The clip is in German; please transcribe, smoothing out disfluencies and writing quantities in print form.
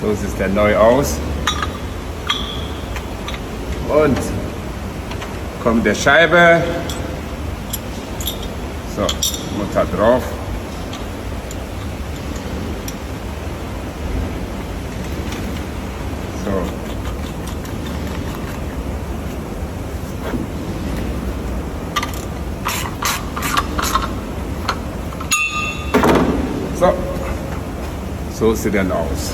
So sieht der neu aus. Und kommt der Scheibe. So, Mutter drauf. So. So sieht er aus.